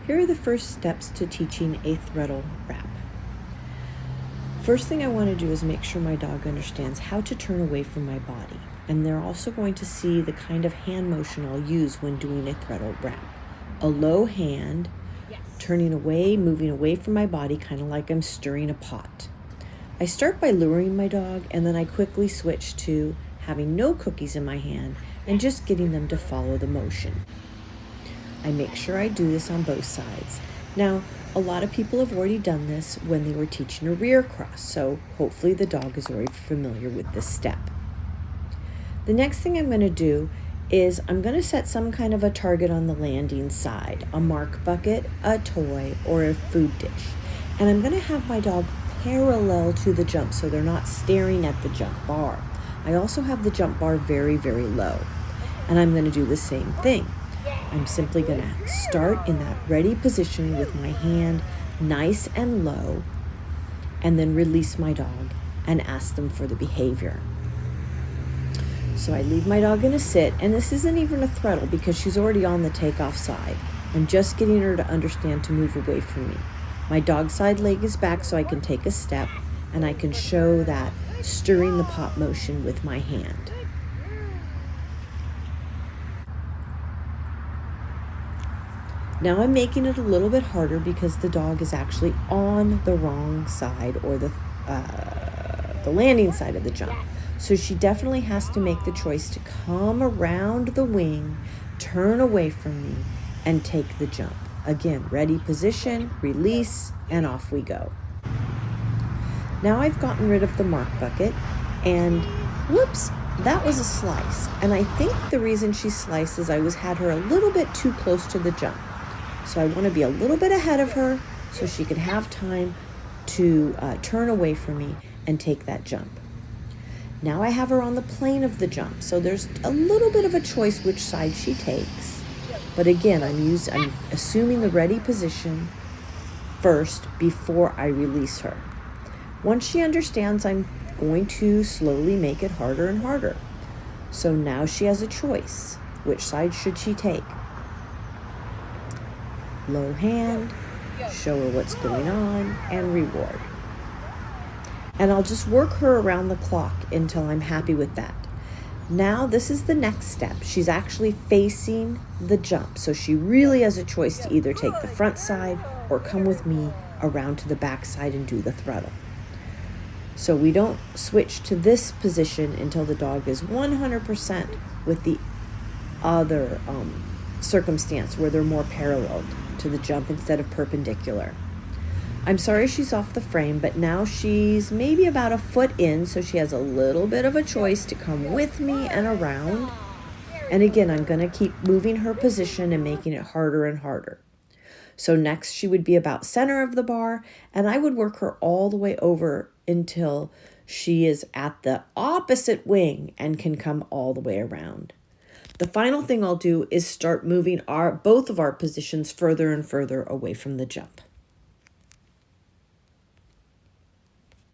Here are the first steps to teaching a Threadle wrap. First thing I want to do is make sure my dog understands how to turn away from my body. And they're also going to see the kind of hand motion I'll use when doing a Threadle wrap. A low hand, turning away, moving away from my body, kind of like I'm stirring a pot. I start by luring my dog, and then I quickly switch to having no cookies in my hand and just getting them to follow the motion. I make sure I do this on both sides. Now, a lot of people have already done this when they were teaching a rear cross, so hopefully the dog is already familiar with this step. The next thing I'm going to do is I'm going to set some kind of a target on the landing side, a mark bucket, a toy, or a food dish. And I'm going to have my dog parallel to the jump so they're not staring at the jump bar. I also have the jump bar very, very low. And I'm going to do the same thing. I'm simply going to start in that ready position with my hand nice and low, and then release my dog and ask them for the behavior. So I leave my dog in a sit, and this isn't even a Threadle because she's already on the takeoff side. I'm just getting her to understand to move away from me. My dog's side leg is back so I can take a step, and I can show that stirring the pot motion with my hand. Now I'm making it a little bit harder because the dog is actually on the wrong side, or the landing side of the jump. So she definitely has to make the choice to come around the wing, turn away from me, and take the jump. Again, ready position, release, and off we go. Now I've gotten rid of the mark bucket, and whoops, that was a slice. And I think the reason she sliced is had her a little bit too close to the jump. So I want to be a little bit ahead of her so she can have time to turn away from me and take that jump. Now I have her on the plane of the jump, so there's a little bit of a choice which side she takes. But again, I'm assuming the ready position first before I release her. Once she understands, I'm going to slowly make it harder and harder. So now she has a choice. Which side should she take? Low hand, show her what's going on, and reward. And I'll just work her around the clock until I'm happy with that. Now this is the next step. She's actually facing the jump, so she really has a choice to either take the front side or come with me around to the back side and do the Threadle. So we don't switch to this position until the dog is 100% with the other circumstance where they're more parallel to the jump instead of perpendicular. I'm sorry she's off the frame, but now she's maybe about a foot in, so she has a little bit of a choice to come with me and around. And again, I'm going to keep moving her position and making it harder and harder. So next she would be about center of the bar, and I would work her all the way over until she is at the opposite wing and can come all the way around. The final thing I'll do is start moving both of our positions further and further away from the jump.